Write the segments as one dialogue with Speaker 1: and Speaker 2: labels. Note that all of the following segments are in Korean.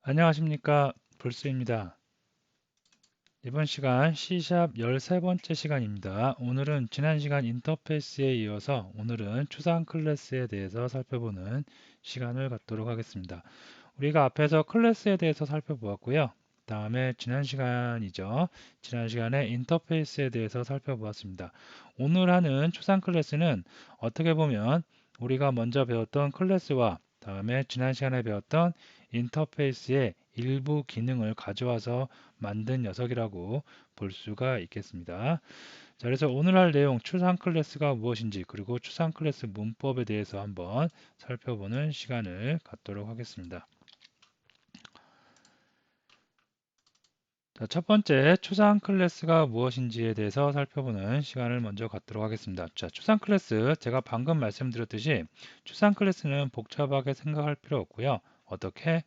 Speaker 1: 안녕하십니까, 불스입니다. 이번 시간 C샵 13번째 시간입니다. 오늘은 지난 시간 인터페이스에 이어서 오늘은 추상 클래스에 대해서 살펴보는 시간을 갖도록 하겠습니다. 우리가 앞에서 클래스에 대해서 살펴보았고요. 다음에 지난 시간이죠. 지난 시간에 인터페이스에 대해서 살펴보았습니다. 오늘 하는 추상 클래스는 어떻게 보면 우리가 먼저 배웠던 클래스와 다음에 지난 시간에 배웠던 인터페이스의 일부 기능을 가져와서 만든 녀석이라고 볼 수가 있겠습니다. 자, 그래서 오늘 할 내용 추상 클래스가 무엇인지 그리고 추상 클래스 문법에 대해서 한번 살펴보는 시간을 갖도록 하겠습니다. 자, 첫 번째 추상 클래스가 무엇인지에 대해서 살펴보는 시간을 먼저 갖도록 하겠습니다. 자, 추상 클래스 제가 방금 말씀드렸듯이 추상 클래스는 복잡하게 생각할 필요 없고요. 어떻게?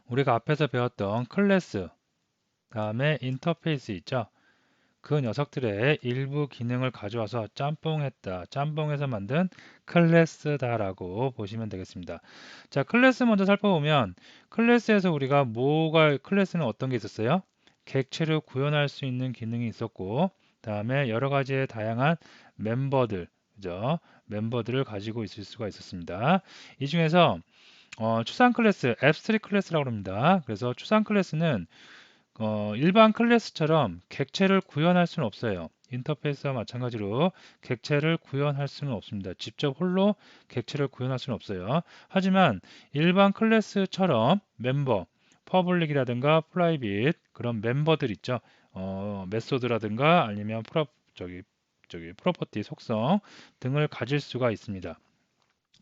Speaker 1: 우리가 앞에서 배웠던 클래스, 다음에 인터페이스 있죠? 그 녀석들의 일부 기능을 가져와서 짬뽕했다. 짬뽕해서 만든 클래스다라고 보시면 되겠습니다. 자, 클래스 먼저 살펴보면 클래스에서 우리가 클래스는 어떤 게 있었어요? 객체를 구현할 수 있는 기능이 있었고 다음에 여러 가지의 다양한 멤버들, 그죠? 멤버들을 가지고 있을 수가 있었습니다. 이 중에서 추상 클래스, 앱스트릭 클래스라고 합니다. 그래서 추상 클래스는 일반 클래스처럼 객체를 구현할 수는 없어요. 인터페이스와 마찬가지로 객체를 구현할 수는 없습니다. 직접 홀로 객체를 구현할 수는 없어요. 하지만 일반 클래스처럼 멤버, 퍼블릭이라든가 프라이빗 그런 멤버들 있죠. 메소드라든가 아니면 프로퍼티 속성 등을 가질 수가 있습니다.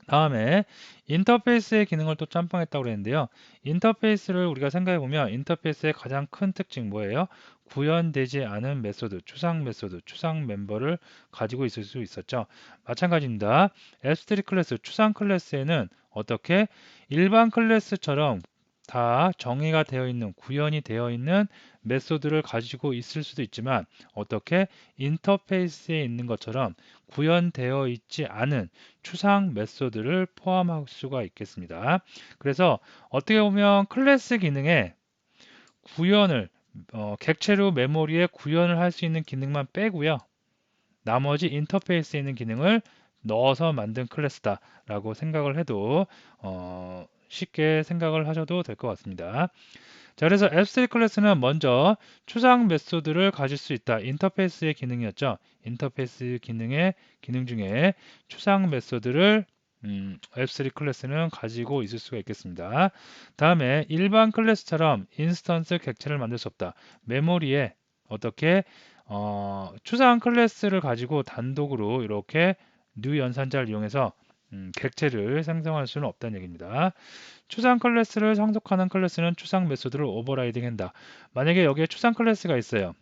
Speaker 1: 다음에 인터페이스의 기능을 또 짬뽕했다고 그랬는데요. 인터페이스를 우리가 생각해 보면 인터페이스의 가장 큰 특징 뭐예요? 구현되지 않은 메소드, 추상 메소드, 추상 멤버를 가지고 있을 수 있었죠. 마찬가지입니다. 앱스트릭 클래스, 추상 클래스에는 어떻게 일반 클래스처럼 다 정의가 되어 있는, 구현이 되어 있는 메소드를 가지고 있을 수도 있지만 어떻게 인터페이스에 있는 것처럼 구현되어 있지 않은 추상 메소드를 포함할 수가 있겠습니다. 그래서 어떻게 보면 클래스 기능에 구현을 객체로 메모리에 구현을 할 수 있는 기능만 빼고요. 나머지 인터페이스에 있는 기능을 넣어서 만든 클래스다라고 생각을 해도 쉽게 생각을 하셔도 될 것 같습니다. 자, 그래서 앱스트릭 클래스는 먼저 추상 메소드를 가질 수 있다. 인터페이스의 기능이었죠. 인터페이스 기능의 기능 중에 추상 메소드를 앱3 클래스는 가지고 있을 수가 있겠습니다. 다음에 일반 클래스처럼 인스턴스 객체를 만들 수 없다. 메모리에 어떻게 추상 클래스를 가지고 단독으로 이렇게 new 연산자를 이용해서 객체를 생성할 수는 없다는 얘기입니다. 추상 클래스를 상속하는 클래스는 추상 메소드를 오버라이딩한다. 만약에 여기에 추상 클래스가 있어요.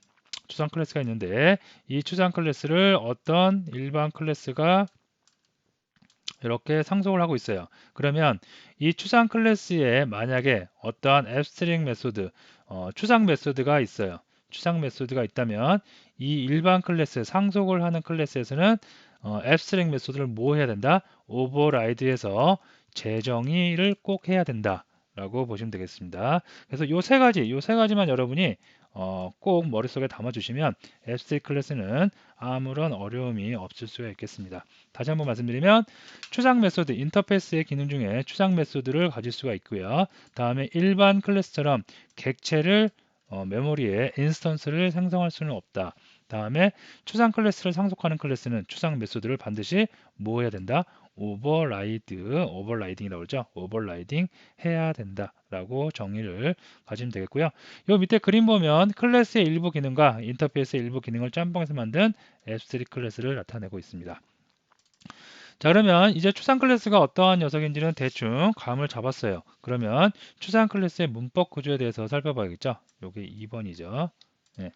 Speaker 1: 추상 클래스가 있는데 이 추상 클래스를 어떤 일반 클래스가 이렇게 상속을 하고 있어요. 그러면 이 추상 클래스에 만약에 어떠한 앱스트링 메소드, 추상 메소드가 있어요. 추상 메소드가 있다면 이 일반 클래스, 상속을 하는 클래스에서는 앱스트링 메소드를 뭐 해야 된다? 오버라이드해서 재정의를 꼭 해야 된다. 라고 보시면 되겠습니다. 그래서 요 세 가지만 여러분이 꼭 머릿속에 담아주시면 앱스트릭 클래스는 아무런 어려움이 없을 수가 있겠습니다. 다시 한번 말씀드리면 추상 메소드, 인터페이스의 기능 중에 추상 메소드를 가질 수가 있고요. 다음에 일반 클래스처럼 객체를 메모리에 인스턴스를 생성할 수는 없다. 다음에 추상 클래스를 상속하는 클래스는 추상 메소드를 반드시 뭐 해야 된다? 오버라이딩이라고 그러죠. 오버라이딩 해야 된다라고 정의를 가지면 되겠고요. 요 밑에 그림 보면 클래스의 일부 기능과 인터페이스의 일부 기능을 짬뽕해서 만든 앱스트릭 클래스를 나타내고 있습니다. 자, 그러면 이제 추상 클래스가 어떠한 녀석인지는 대충 감을 잡았어요. 그러면 추상 클래스의 문법 구조에 대해서 살펴봐야겠죠. 요게 2번이죠. 네.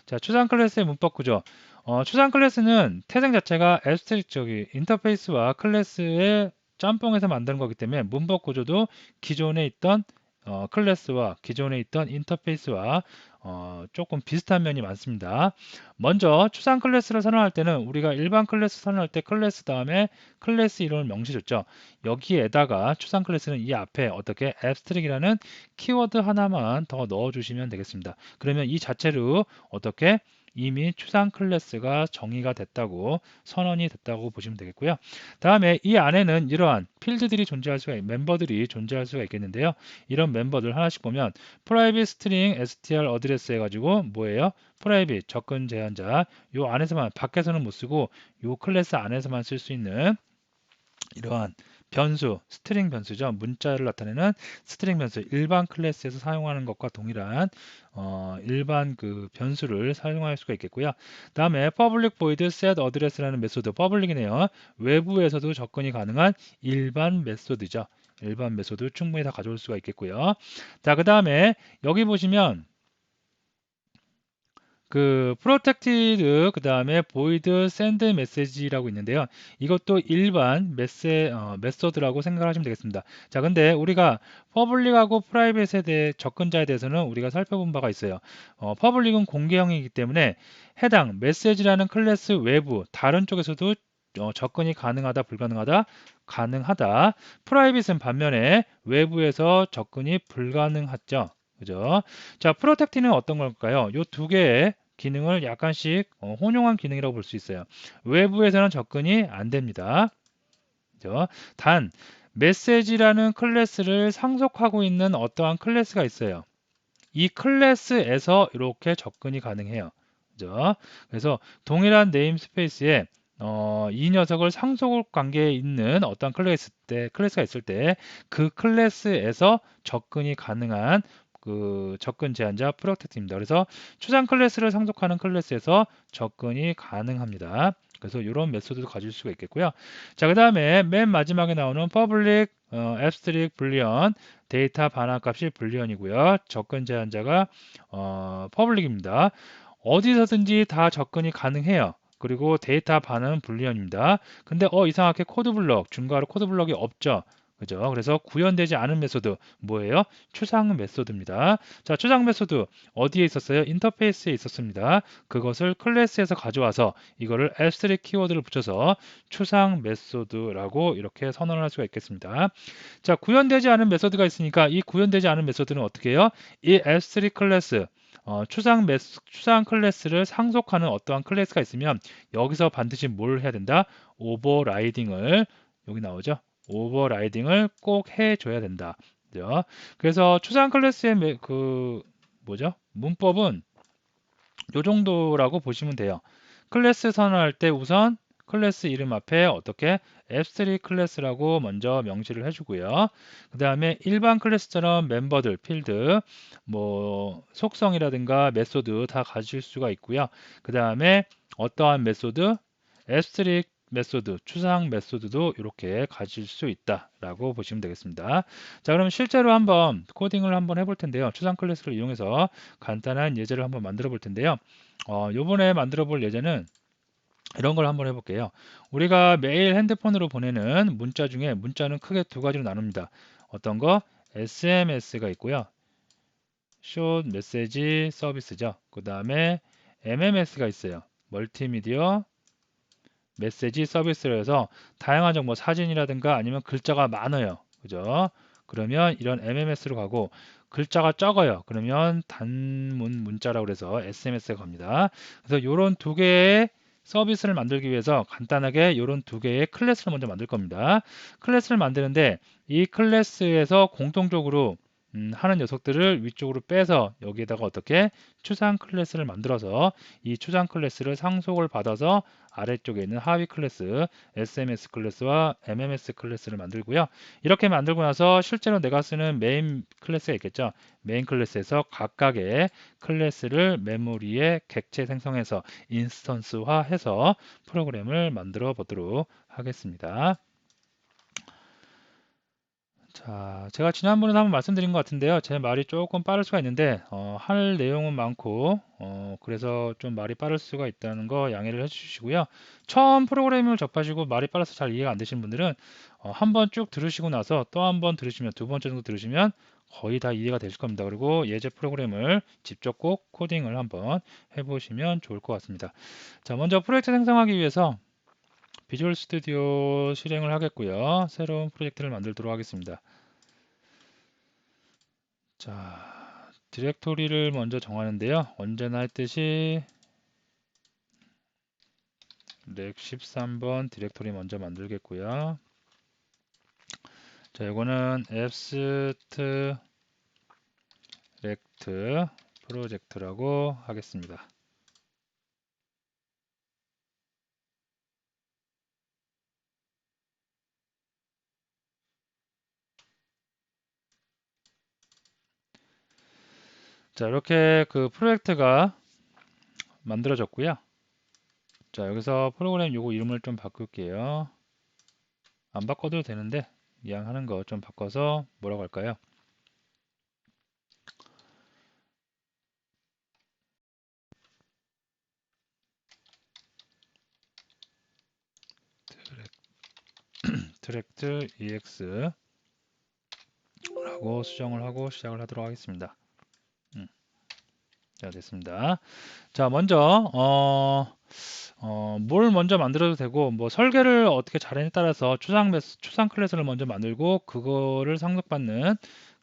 Speaker 1: 자, 추상 클래스의 문법 구조. 추상 클래스는 태생 자체가 앱스트릭 인터페이스와 클래스의 짬뽕해서 만드는 거기 때문에 문법 구조도 기존에 있던 클래스와 기존에 있던 인터페이스와 조금 비슷한 면이 많습니다. 먼저 추상 클래스를 선언할 때는 우리가 일반 클래스 선언할 때 클래스 다음에 클래스 이름을 명시줬죠. 여기에다가 추상 클래스는 이 앞에 어떻게 abstract이라는 키워드 하나만 더 넣어주시면 되겠습니다. 그러면 이 자체로 어떻게 이미 추상 클래스가 정의가 됐다고 선언이 됐다고 보시면 되겠고요. 다음에 이 안에는 이러한 필드들이 존재할 수가 멤버들이 존재할 수가 있겠는데요. 이런 멤버들 하나씩 보면 private string str 어드레스 해가지고 뭐예요? private 접근 제한자 요 안에서만 밖에서는 못 쓰고 요 클래스 안에서만 쓸 수 있는 이러한 변수, 스트링 변수죠. 문자를 나타내는 스트링 변수, 일반 클래스에서 사용하는 것과 동일한 일반 그 변수를 사용할 수가 있겠고요. 다음에 public void set address라는 메소드, public이네요. 외부에서도 접근이 가능한 일반 메소드죠. 일반 메소드 충분히 다 가져올 수가 있겠고요. 자, 그 다음에 여기 보시면 그 protected 그 다음에 void send message라고 있는데요. 이것도 일반 메소드라고 생각하시면 되겠습니다. 자, 근데 우리가 public하고 private에 대해 접근자에 대해서는 우리가 살펴본 바가 있어요. public은 공개형이기 때문에 해당 message라는 클래스 외부 다른 쪽에서도 접근이 가능하다, 불가능하다, 가능하다. private은 반면에 외부에서 접근이 불가능하죠. 그죠? 자, 프로텍티는 어떤 걸까요? 이 두 개의 기능을 약간씩 혼용한 기능이라고 볼 수 있어요. 외부에서는 접근이 안 됩니다. 그죠? 단, 메시지라는 클래스를 상속하고 있는 어떠한 클래스가 있어요. 이 클래스에서 이렇게 접근이 가능해요. 그죠? 그래서 동일한 네임스페이스에 이 녀석을 상속 관계에 있는 어떤 클래스가 있을 때 그 클래스에서 접근이 가능한 그 접근 제한자 프로텍트입니다. 그래서 추상 클래스를 상속하는 클래스에서 접근이 가능합니다. 그래서 이런 메소드도 가질 수가 있겠고요. 자, 그 다음에 맨 마지막에 나오는 public, abstract, boolean 데이터 반환값이 불리언이고요. 접근 제한자가 퍼블릭입니다. 어디서든지 다 접근이 가능해요. 그리고 데이터 반환은 불리언입니다. 근데 이상하게 코드블럭, 중괄호 코드블럭이 없죠. 그죠? 그래서 구현되지 않은 메소드 뭐예요? 추상 메소드입니다. 자, 추상 메소드 어디에 있었어요? 인터페이스에 있었습니다. 그것을 클래스에서 가져와서 이거를 abstract 키워드를 붙여서 추상 메소드라고 이렇게 선언을 할 수가 있겠습니다. 자, 구현되지 않은 메소드가 있으니까 이 구현되지 않은 메소드는 어떻게 해요? 이 S3 클래스, 추상 클래스를 상속하는 어떠한 클래스가 있으면 여기서 반드시 뭘 해야 된다? 오버라이딩을, 여기 나오죠? 오버라이딩을 꼭 해줘야 된다. 그죠? 그래서 추상 클래스의 뭐죠? 문법은 요 정도라고 보시면 돼요. 클래스 선언할 때 우선 클래스 이름 앞에 어떻게 F3 클래스라고 먼저 명시를 해주고요. 그 다음에 일반 클래스처럼 멤버들, 필드, 뭐 속성이라든가 메소드 다 가질 수가 있고요. 그 다음에 어떠한 메소드, F3 메소드, 추상 메소드도 이렇게 가질 수 있다라고 보시면 되겠습니다. 자, 그럼 실제로 한번 코딩을 한번 해볼 텐데요. 추상 클래스를 이용해서 간단한 예제를 한번 만들어 볼 텐데요. 요번에 만들어 볼 예제는 이런 걸 한번 해볼게요. 우리가 매일 핸드폰으로 보내는 문자 중에 문자는 크게 두 가지로 나눕니다. 어떤 거? SMS가 있고요. 숏 메시지 서비스죠. 그 다음에 MMS가 있어요. 멀티미디어 메시지 서비스로 해서 다양한 정보, 사진이라든가 아니면 글자가 많아요. 그죠? 그러면 이런 MMS로 가고 글자가 적어요. 그러면 단문 문자라고 그래서 SMS가 갑니다. 그래서 이런 두 개의 서비스를 만들기 위해서 간단하게 이런 두 개의 클래스를 먼저 만들 겁니다. 클래스를 만드는데 이 클래스에서 공통적으로 하는 녀석들을 위쪽으로 빼서 여기에다가 어떻게 추상 클래스를 만들어서 이 추상 클래스를 상속을 받아서 아래쪽에 있는 하위 클래스 SMS 클래스와 MMS 클래스를 만들고요. 이렇게 만들고 나서 실제로 내가 쓰는 메인 클래스가 있겠죠. 메인 클래스에서 각각의 클래스를 메모리에 객체 생성해서 인스턴스화해서 프로그램을 만들어 보도록 하겠습니다. 자, 제가 지난번에도 한번 말씀드린 것 같은데요. 제 말이 조금 빠를 수가 있는데, 할 내용은 많고, 그래서 좀 말이 빠를 수가 있다는 거 양해를 해주시고요. 처음 프로그래밍을 접하시고 말이 빨라서 잘 이해가 안 되시는 분들은 한번 쭉 들으시고 나서 또 한 번 들으시면, 두 번째 정도 들으시면 거의 다 이해가 되실 겁니다. 그리고 예제 프로그램을 직접 꼭 코딩을 한번 해보시면 좋을 것 같습니다. 자, 먼저 프로젝트 생성하기 위해서 비주얼 스튜디오 실행을 하겠고요. 새로운 프로젝트를 만들도록 하겠습니다. 자, 디렉토리를 먼저 정하는데요. 언제나 했듯이 렉 13번 디렉토리 먼저 만들겠고요. 자, 이거는 abstract 프로젝트라고 하겠습니다. 자, 이렇게 그 프로젝트가 만들어졌고요. 자, 여기서 프로그램 요거 이름을 좀 바꿀게요. 안 바꿔도 되는데 그냥 하는 거 좀 바꿔서 뭐라고 할까요? 트랙트 EX라고 수정을 하고 시작을 하도록 하겠습니다. 자, 됐습니다. 자, 먼저 뭘 먼저 만들어도 되고 뭐 설계를 어떻게 잘하느냐에 따라서 추상 클래스를 먼저 만들고 그거를 상속받는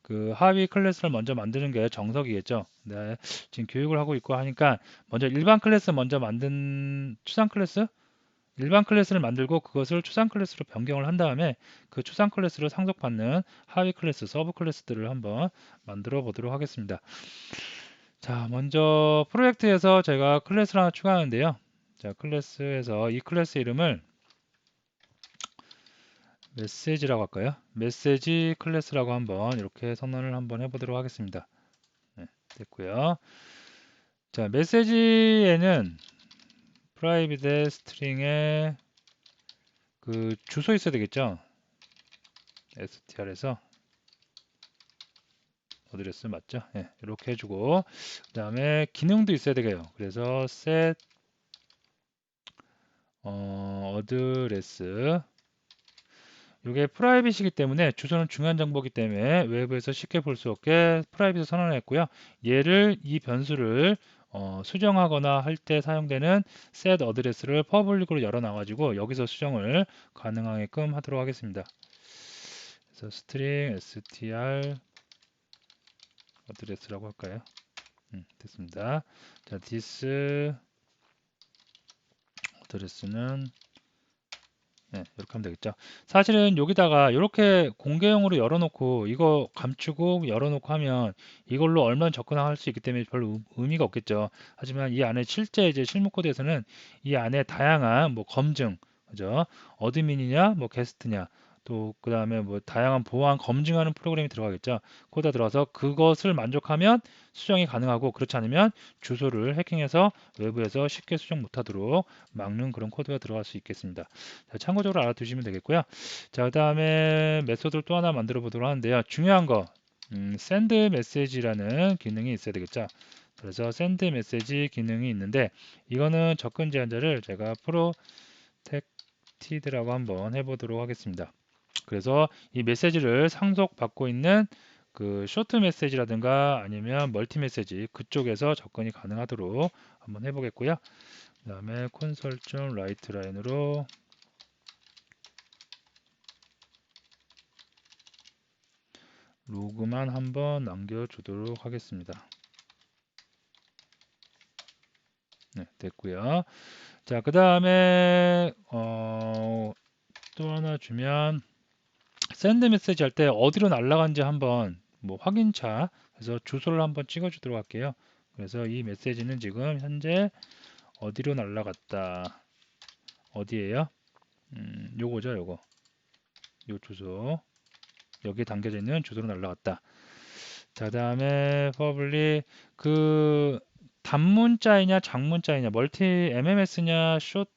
Speaker 1: 그 하위 클래스를 먼저 만드는 게 정석이겠죠. 네, 지금 교육을 하고 있고 하니까 먼저 일반 클래스 먼저 만든 추상 클래스 일반 클래스를 만들고 그것을 추상 클래스로 변경을 한 다음에 그 추상 클래스를 상속받는 하위 클래스, 서브 클래스들을 한번 만들어 보도록 하겠습니다. 자, 먼저 프로젝트에서 제가 클래스를 하나 추가하는데요. 자, 클래스에서 이 클래스 이름을 메시지라고 할까요? 메시지 클래스라고 한번 이렇게 선언을 한번 해보도록 하겠습니다. 네, 됐고요. 자, 메시지에는 프라이빗 스트링에 그 주소 있어야 되겠죠? str에서 어드레스 맞죠? 네, 이렇게 해주고 그 다음에 기능도 있어야 되고요. 그래서 set 어드레스 이게 프라이빗이기 때문에 주소는 중요한 정보이기 때문에 외부에서 쉽게 볼 수 없게 프라이빗을 선언했고요. 얘를 이 변수를 수정하거나 할 때 사용되는 set 어드레스를 퍼블릭으로 열어놔가지고 여기서 수정을 가능하게끔 하도록 하겠습니다. 그래서 string str 어드레스라고 할까요? 됐습니다. 자, this 어드레스는 네, 이렇게 하면 되겠죠. 사실은 여기다가 이렇게 공개형으로 열어놓고 이거 감추고 열어놓고 하면 이걸로 얼마나 접근할 수 있기 때문에 별로 의미가 없겠죠. 하지만 이 안에 실제 이제 실무 코드에서는 이 안에 다양한 뭐 검증, 그죠? 어드민이냐, 뭐 게스트냐, 또 그 다음에 뭐 다양한 보안 검증하는 프로그램이 들어가겠죠. 코드가 들어가서 그것을 만족하면 수정이 가능하고 그렇지 않으면 주소를 해킹해서 외부에서 쉽게 수정 못하도록 막는 그런 코드가 들어갈 수 있겠습니다. 자, 참고적으로 알아두시면 되겠고요. 자, 그 다음에 메소드를 또 하나 만들어 보도록 하는데요. 중요한 거, send message라는 기능이 있어야 되겠죠. 그래서 send message 기능이 있는데 이거는 접근 제한자를 제가 protected라고 한번 해보도록 하겠습니다. 그래서 이 메시지를 상속받고 있는 그 쇼트 메시지라든가 아니면 멀티 메시지 그쪽에서 접근이 가능하도록 한번 해보겠고요. 그 다음에 콘솔.write 라이트 라인으로 로그만 한번 남겨주도록 하겠습니다. 네, 됐고요. 자, 그 다음에 또 하나 주면 샌드 메시지 할 때 어디로 날아간지 한번 뭐 확인차 그래서 주소를 한번 찍어주도록 할게요. 그래서 이 메시지는 지금 현재 어디로 날아갔다. 어디에요? 요거죠, 요거. 요 주소. 여기에 담겨져 있는 주소로 날아갔다. 자, 다음에 public 그 단문자이냐 장문자이냐 멀티 MMS냐 숏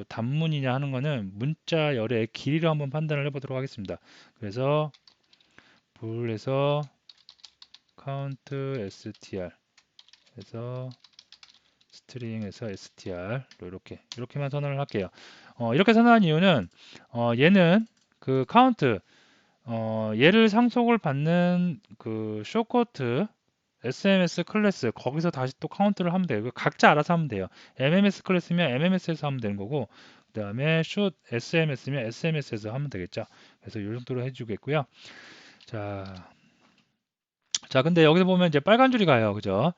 Speaker 1: 단문이냐 하는 거는 문자 열의 길이로 한번 판단을 해보도록 하겠습니다. 그래서 불에서 count str 해서 스트링에서 str 이렇게만 선언을 할게요. 이렇게 선언한 이유는 얘는 그 count 얘를 상속을 받는 그 shortcut SMS 클래스 거기서 다시 또 카운트를 하면 돼요. 각자 알아서 하면 돼요. MMS 클래스면 MMS에서 하면 되는 거고 그 다음에 shoot SMS면 SMS에서 하면 되겠죠. 그래서 이 정도로 해주겠고요. 자, 근데 여기서 보면 이제 빨간 줄이 가요. 그죠?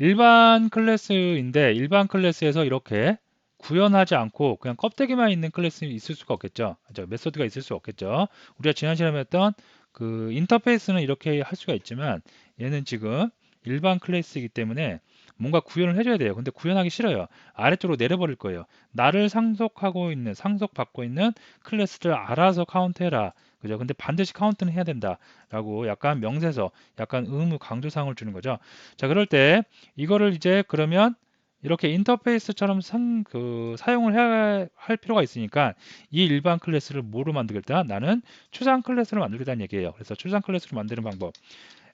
Speaker 1: 일반 클래스인데 일반 클래스에서 이렇게 구현하지 않고 그냥 껍데기만 있는 클래스 있을 수가 없겠죠. 그죠? 메소드가 있을 수 없겠죠. 우리가 지난 시간에 했던 그 인터페이스는 이렇게 할 수가 있지만 얘는 지금 일반 클래스이기 때문에 뭔가 구현을 해줘야 돼요. 근데 구현하기 싫어요. 아래쪽으로 내려버릴 거예요. 나를 상속받고 있는 클래스를 알아서 카운트해라. 그죠? 근데 반드시 카운트는 해야 된다라고 약간 명세서, 약간 의무 강조사항을 주는 거죠. 자, 그럴 때 이거를 이제 그러면 이렇게 인터페이스처럼 사용을 해야 할 필요가 있으니까 이 일반 클래스를 뭐로 만들겠다? 나는 추상 클래스로 만들겠다는 얘기예요. 그래서 추상 클래스로 만드는 방법.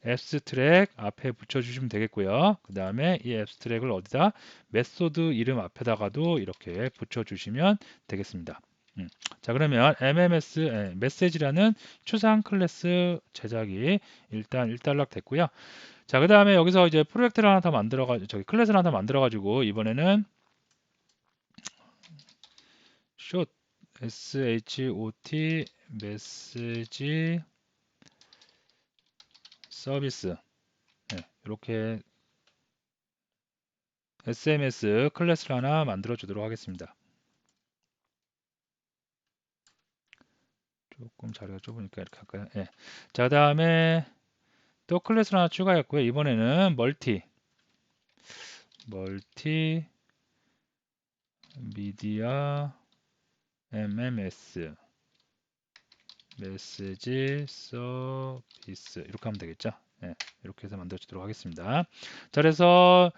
Speaker 1: abstract 앞에 붙여주시면 되겠고요. 그 다음에 이 abstract을 어디다? 메소드 이름 앞에다가도 이렇게 붙여주시면 되겠습니다. 자, 그러면 메시지라는 추상 클래스 제작이 일단 일단락 됐고요. 자, 그 다음에 여기서 이제 프로젝트를 하나 더 만들어가지고, 클래스를 하나 더 만들어가지고, 이번에는 short, shot, 메시지 서비스. 네, 이렇게 SMS 클래스를 하나 만들어 주도록 하겠습니다. 조금 자리가 좁으니까 이렇게 할까요? 예. 자, 그 다음에 또 클래스를 하나 추가했고요. 이번에는 멀티 미디어 MMS 메시지 서비스 이렇게 하면 되겠죠. 예, 이렇게 해서 만들어 주도록 하겠습니다. 자, 그래서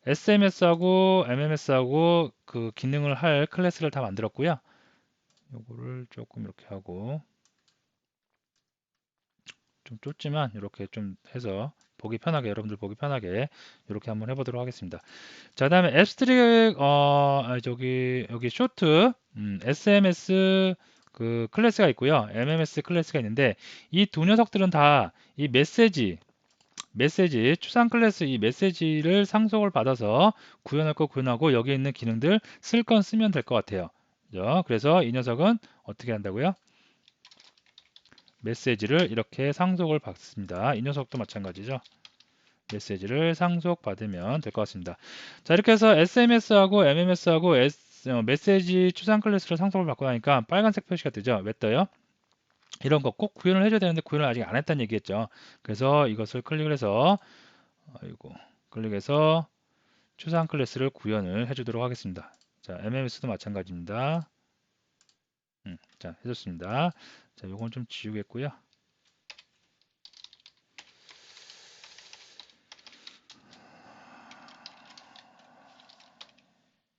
Speaker 1: SMS하고 MMS하고 그 기능을 할 클래스를 다 만들었고요. 요거를 조금 이렇게 하고 좀 좁지만 이렇게 좀 해서 여러분들 보기 편하게 이렇게 한번 해보도록 하겠습니다. 자, 그다음에 앱스트릭 여기 쇼트 SMS 그 클래스가 있고요. MMS 클래스가 있는데 이 두 녀석들은 다 이 메시지 추상 클래스 이 메시지를 상속을 받아서 구현할 거 구현하고 여기에 있는 기능들 쓸 건 쓰면 될 것 같아요. 그죠? 그래서 이 녀석은 어떻게 한다고요? 메시지를 이렇게 상속을 받습니다. 이 녀석도 마찬가지죠. 메시지를 상속받으면 될 것 같습니다. 자, 이렇게 해서 SMS하고 MMS하고 메시지 추상 클래스를 상속을 받고 나니까 빨간색 표시가 뜨죠. 왜 떠요? 이런 거 꼭 구현을 해줘야 되는데 구현을 아직 안 했다는 얘기겠죠. 그래서 이것을 클릭을 해서 클릭해서 추상 클래스를 구현을 해주도록 하겠습니다. 자, MMS도 마찬가지입니다. 자, 해줬습니다. 자, 요건 좀 지우겠고요.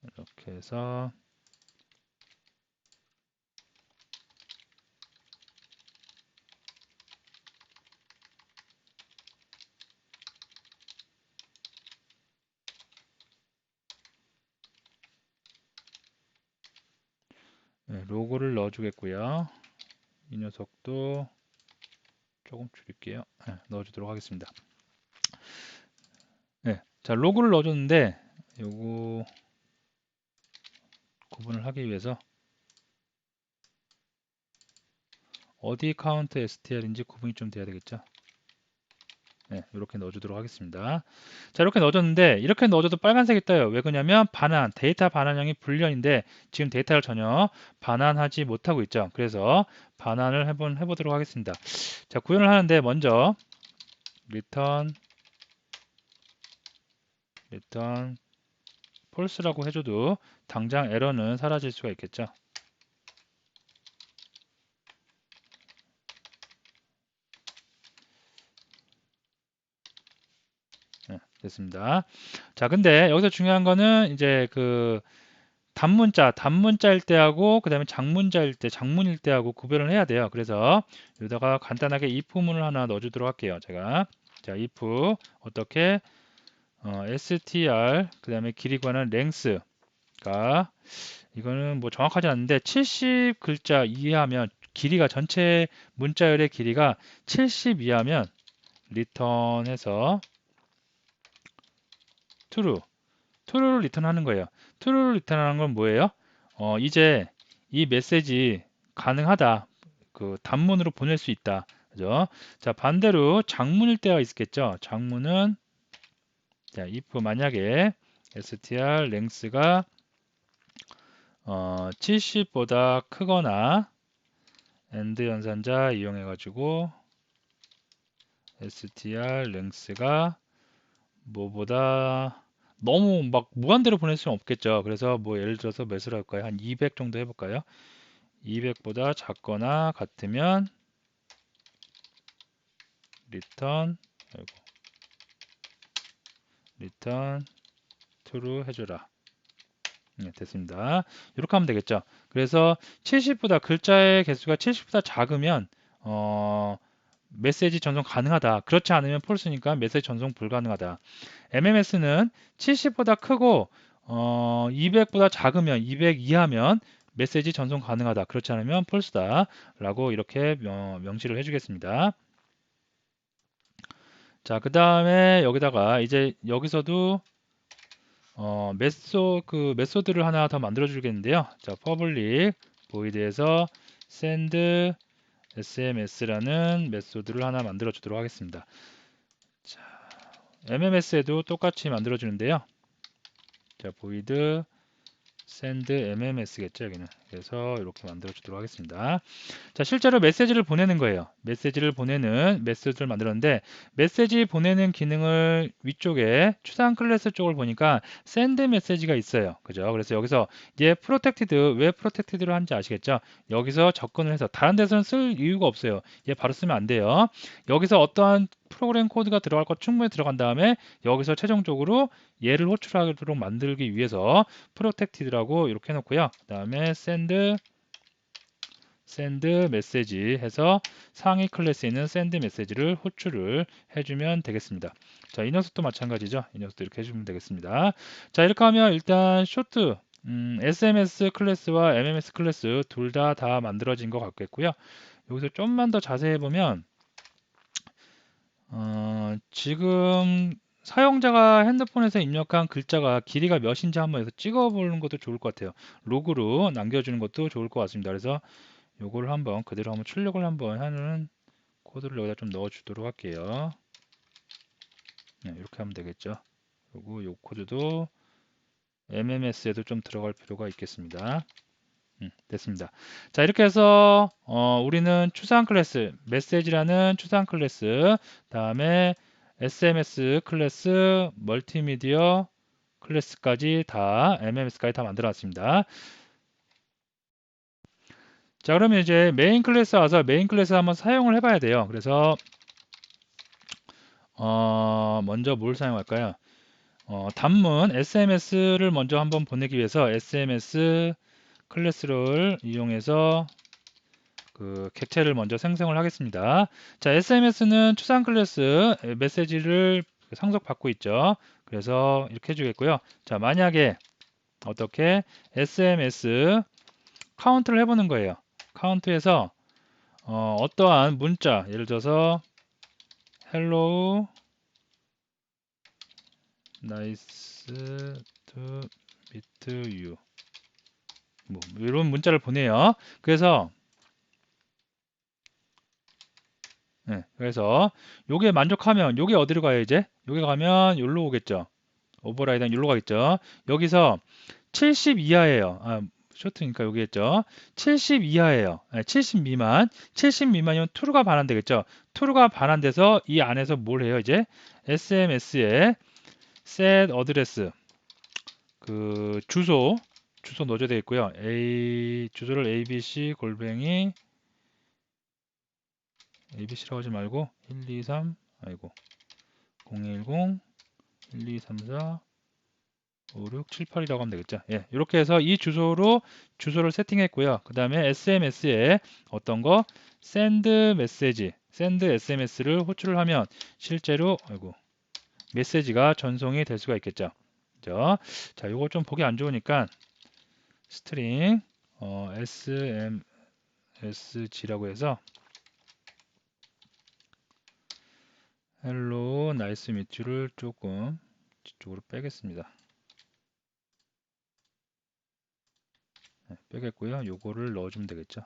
Speaker 1: 이렇게 해서 로고를 넣어주겠고요. 이 녀석도 조금 줄일게요. 넣어주도록 하겠습니다. 자, 로고를 넣어줬는데 요거 구분을 하기 위해서 어디 카운트 str인지 구분이 좀 돼야 되겠죠. 이렇게 넣어주도록 하겠습니다. 자, 이렇게 넣어줬는데 이렇게 넣어줘도 빨간색이 떠요. 왜 그러냐면 데이터 반환형이 불련인데 지금 데이터를 전혀 반환하지 못하고 있죠. 그래서 반환을 해보도록 하겠습니다. 자, 구현을 하는데 먼저 return false라고 해줘도 당장 에러는 사라질 수가 있겠죠. 됐습니다. 자, 근데 여기서 중요한 거는 이제 단문자일 때하고 그 다음에 장문자일 때, 장문일 때하고 구별을 해야 돼요. 그래서 여기다가 간단하게 if문을 하나 넣어주도록 할게요. 제가 자 if 어떻게 str 그 다음에 길이 관한 length가 이거는 뭐 정확하지 않은데 70글자 이하면 길이가 전체 문자열의 길이가 70 이하면 return해서 true를 리턴하는 거예요. true를 리턴하는 건 뭐예요? 이제 이 메시지 가능하다. 그 단문으로 보낼 수 있다. 그죠? 자, 반대로 장문일 때가 있겠죠. 장문은 자, if 만약에 str length가 70보다 크거나 and 연산자 이용해 가지고 str length가 뭐보다 너무 막 무한대로 보낼 수는 없겠죠. 그래서 뭐 예를 들어서 몇으로 할까요? 한 200 정도 해볼까요? 200보다 작거나 같으면 return true 해줘라. 네, 됐습니다. 이렇게 하면 되겠죠. 그래서 70보다 글자의 개수가 70보다 작으면 메시지 전송 가능하다. 그렇지 않으면 false니까 메시지 전송 불가능하다. MMS는 70보다 크고 200보다 작으면 200 이하면 메시지 전송 가능하다. 그렇지 않으면 false다. 라고 이렇게 명시를 해주겠습니다. 자, 그 다음에 여기다가 이제 여기서도 메소드를 하나 더 만들어 주겠는데요. 자, public void에서 send sms라는 메소드를 하나 만들어 주도록 하겠습니다. 자, MMS에도 똑같이 만들어 주는데요. 자, void send MMS겠죠, 여기는. 그래서 이렇게 만들어 주도록 하겠습니다. 자, 실제로 메시지를 보내는 거예요. 메시지를 보내는 메시지를 만들었는데 메시지 보내는 기능을 위쪽에 추상 클래스 쪽을 보니까 send 메시지가 있어요. 그죠? 그래서 여기서 얘 protected 왜 protected로 하는지 아시겠죠? 여기서 접근을 해서 다른 데서는 쓸 이유가 없어요. 얘 바로 쓰면 안 돼요. 여기서 어떠한 프로그램 코드가 들어갈 거 충분히 들어간 다음에 여기서 최종적으로 얘를 호출하도록 만들기 위해서 protected라고 이렇게 해놓고요. 그 다음에 send 메시지 해서 상위 클래스에 있는 send 메시지를 호출을 해주면 되겠습니다. 자, 이 녀석도 마찬가지죠. 이 녀석도 이렇게 해주면 되겠습니다. 자, 이렇게 하면 일단 쇼트 SMS 클래스와 MMS 클래스 둘 다 만들어진 것 같겠고요. 여기서 좀만 더 자세히 보면 지금 사용자가 핸드폰에서 입력한 글자가 길이가 몇인지 한번 해서 찍어보는 것도 좋을 것 같아요. 로그로 남겨주는 것도 좋을 것 같습니다. 그래서 요거를 한번 그대로 한번 출력을 한번 하는 코드를 여기다 좀 넣어 주도록 할게요. 네, 이렇게 하면 되겠죠. 그리고 요 코드도 MMS에도 좀 들어갈 필요가 있겠습니다. 됐습니다. 자, 이렇게 해서 우리는 추상 클래스, 메시지라는 추상 클래스, 다음에 SMS 클래스, 멀티미디어 클래스까지 다 MMS까지 다 만들어 놨습니다. 자, 그러면 이제 메인 클래스 와서 메인 클래스 한번 사용을 해봐야 돼요. 그래서 먼저 뭘 사용할까요? 단문 SMS를 먼저 한번 보내기 위해서 SMS 클래스를 이용해서 그 객체를 먼저 생성을 하겠습니다. 자, SMS는 추상 클래스 메시지를 상속받고 있죠. 그래서 이렇게 해주겠고요. 자, 만약에 어떻게 SMS 카운트를 해보는 거예요. 카운트에서 어떠한 문자, 예를 들어서 hello, nice to meet you 뭐 이런 문자를 보내요. 그래서 요게 만족하면 요게 어디로 가요 이제? 요게 가면 여기로 오겠죠. 오버라이드는 여기로 가겠죠. 여기서 70 이하예요. 쇼트니까 여기겠죠. 70 이하예요. 70 미만. 70 미만이면 true가 반환되겠죠. true가 반환돼서 이 안에서 뭘 해요 이제? SMS에 set address 그 주소 넣어줘야 되겠고요. 주소를 abc 골뱅이 ABC라고 하지 말고 123 아이고 010 1234 5678이라고 하면 되겠죠. 예, 이렇게 해서 이 주소로 주소를 세팅했고요. 그 다음에 SMS에 어떤 거 send 메시지, send SMS를 호출을 하면 실제로 아이고 메시지가 전송이 될 수가 있겠죠. 그죠? 자, 이거 좀 보기 안 좋으니까 스트링 SMSG라고 해서 hello nice meet you를 조금 뒤쪽으로 빼겠습니다. 네, 빼겠고요. 요거를 넣어주면 되겠죠.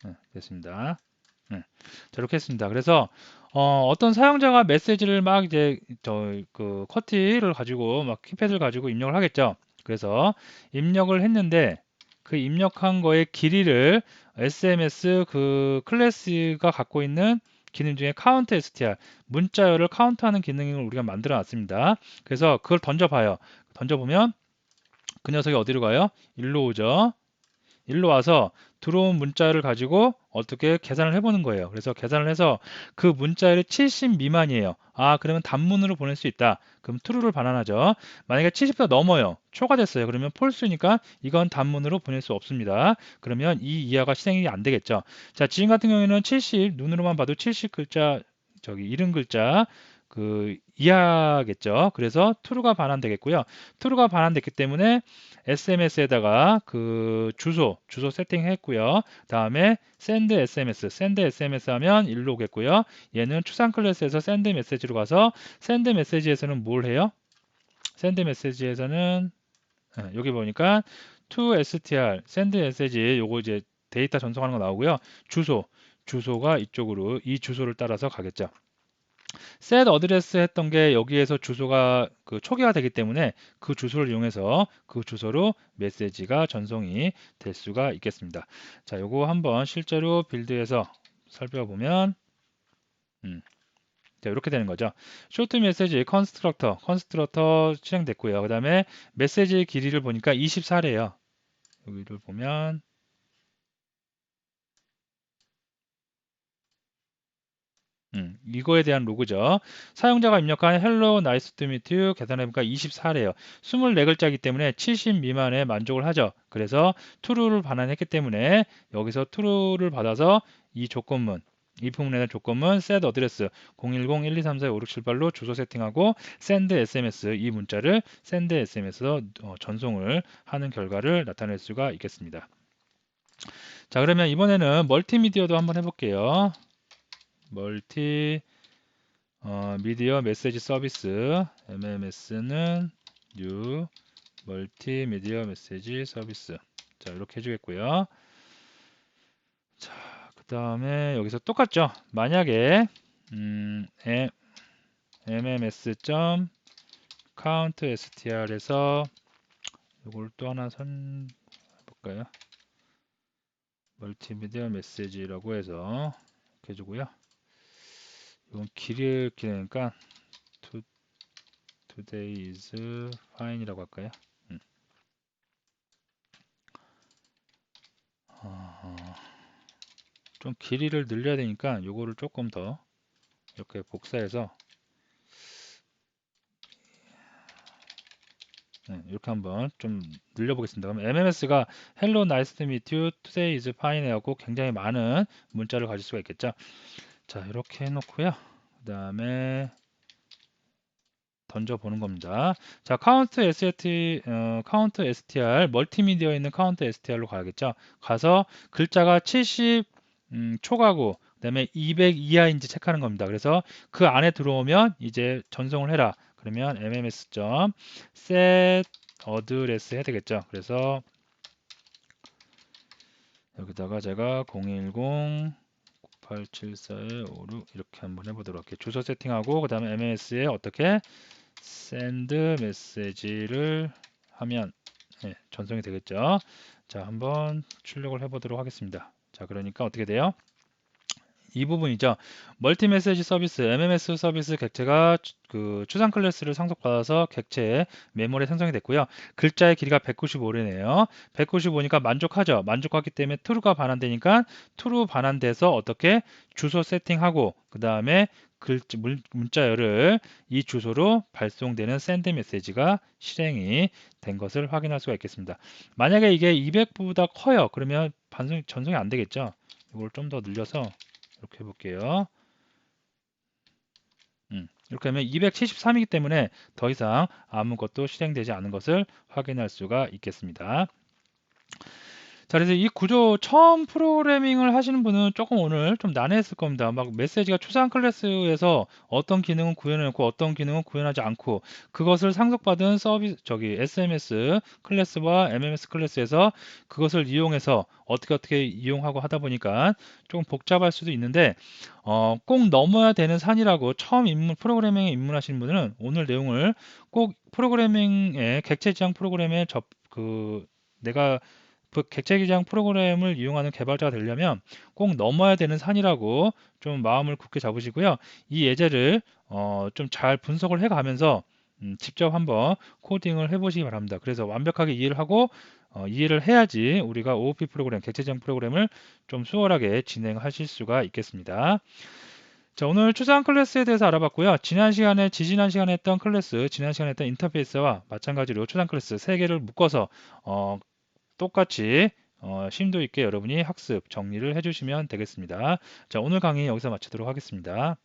Speaker 1: 네, 됐습니다. 네. 자, 이렇게 했습니다. 그래서 떤 사용자가 메시지를 막 이제 그 쿼티를 가지고 막 키패드를 가지고 입력을 하겠죠. 그래서 입력을 했는데 그 입력한 거의 길이를 SMS 그 클래스가 갖고 있는 기능 중에 카운트 str 문자열을 카운트하는 기능을 우리가 만들어 놨습니다. 그래서 그걸 던져봐요. 던져보면 그 녀석이 어디로 가요? 일로 오죠. 일로 와서 들어온 문자를 가지고 어떻게 계산을 해보는 거예요. 그래서 계산을 해서 그 문자열이 70 미만이에요. 아, 그러면 단문으로 보낼 수 있다. 그럼 true를 반환하죠. 만약에 70보다 넘어요. 초과됐어요. 그러면 false니까 이건 단문으로 보낼 수 없습니다. 그러면 이 이하가 실행이 안 되겠죠. 자, 지금 같은 경우에는 70 눈으로만 봐도 70 글자 이름 글자 그 이하겠죠. 그래서 true가 반환되겠고요. true가 반환됐기 때문에 SMS에다가 그 주소 세팅했고요. 다음에 send SMS 하면 일로 오겠고요. 얘는 추상 클래스에서 send 메시지로 가서 send 메시지에서는 뭘 해요? send 메시지에서는 여기 보니까 to str send 메시지 요거 이제 데이터 전송하는 거 나오고요. 주소가 이쪽으로 이 주소를 따라서 가겠죠. set 어드레스 했던 게 여기에서 주소가 그 초기화 되기 때문에 그 주소를 이용해서 그 주소로 메시지가 전송이 될 수가 있겠습니다. 자, 요거 한번 실제로 빌드에서 살펴보면 자, 이렇게 되는 거죠. short 메시지 컨스트럭터 실행됐고요. 그 다음에 메시지 길이를 보니까 24래요. 여기를 보면 이거에 대한 로그죠. 사용자가 입력한 hello, nice to meet you 계산해보니까 24래요. 24글자이기 때문에 70 미만에 만족을 하죠. 그래서 true를 반환했기 때문에 여기서 true를 받아서 이 조건문, 이 부분에 대한 조건문 set address 010-1234-5678로 주소 세팅하고 send SMS 이 문자를 send SMS로 전송을 하는 결과를 나타낼 수가 있겠습니다. 자, 그러면 이번에는 멀티미디어도 한번 해볼게요. 미디어 메시지 서비스 MMS는 뉴 멀티미디어 메시지 서비스. 자, 이렇게 해주겠고요. 자, 그 다음에 여기서 똑같죠. 만약에 mms.countstr에서 이걸 또 하나 해볼까요? 멀티미디어 메시지라고 해서 이렇게 해주고요. 이건 길이 기니까 today is fine이라고 할까요? 좀 길이를 늘려야 되니까 요거를 조금 더 이렇게 복사해서 이렇게 한번 좀 늘려보겠습니다. 그럼 MMS가 Hello, nice to meet you, today is fine 해갖고 굉장히 많은 문자를 가질 수가 있겠죠. 자, 이렇게 해놓고요. 그 다음에 던져보는 겁니다. 자, 카운트 str, 멀티미디어에 있는 카운트 str로 가야겠죠. 가서 글자가 70 초과고, 그 다음에 200 이하인지 체크하는 겁니다. 그래서 그 안에 들어오면 이제 전송을 해라. 그러면 mms.set address 해야 되겠죠. 그래서 여기다가 제가 010 9874-56 이렇게 한번 해보도록 할게요. 주소 세팅하고 그 다음에 MMS에 어떻게 send 메시지를 하면 전송이 되겠죠. 자, 한번 출력을 해보도록 하겠습니다. 자, 그러니까 어떻게 돼요? 이 부분이죠. 멀티 메시지 서비스, MMS 서비스 객체가 추상 클래스를 상속받아서 객체의 메모리 생성이 됐고요. 글자의 길이가 195래네요. 195니까 만족하죠. 만족하기 때문에 true가 반환되니까 true 반환돼서 어떻게 주소 세팅하고 그 다음에 문자열을 이 주소로 발송되는 send 메시지가 실행이 된 것을 확인할 수가 있겠습니다. 만약에 이게 200보다 커요. 그러면 전송이 안 되겠죠. 이걸 좀 더 늘려서 이렇게 해볼게요. 이렇게 하면 273이기 때문에 더 이상 아무것도 실행되지 않은 것을 확인할 수가 있겠습니다. 자, 그래서 이 구조 처음 프로그래밍을 하시는 분은 조금 오늘 좀 난해했을 겁니다. 막 메시지가 추상 클래스에서 어떤 기능은 구현해놓고 어떤 기능은 구현하지 않고 그것을 상속받은 SMS 클래스와 MMS 클래스에서 그것을 이용해서 어떻게 이용하고 하다 보니까 좀 복잡할 수도 있는데 꼭 넘어야 되는 산이라고 처음 프로그래밍에 입문하시는 분은 오늘 내용을 꼭 프로그래밍의 객체 지향 프로그램에 내가 객체 기장 프로그램을 이용하는 개발자가 되려면 꼭 넘어야 되는 산이라고 좀 마음을 굳게 잡으시고요. 이 예제를 좀 잘 분석을 해가면서 직접 한번 코딩을 해보시기 바랍니다. 그래서 완벽하게 이해를 하고 이해를 해야지 우리가 OOP 프로그램, 객체 지향 프로그램을 좀 수월하게 진행하실 수가 있겠습니다. 자, 오늘 추상 클래스에 대해서 알아봤고요. 지난 시간에 했던 클래스, 지난 시간에 했던 인터페이스와 마찬가지로 추상 클래스 3개를 묶어서 똑같이 심도 있게 여러분이 학습 정리를 해주시면 되겠습니다. 자, 오늘 강의 여기서 마치도록 하겠습니다.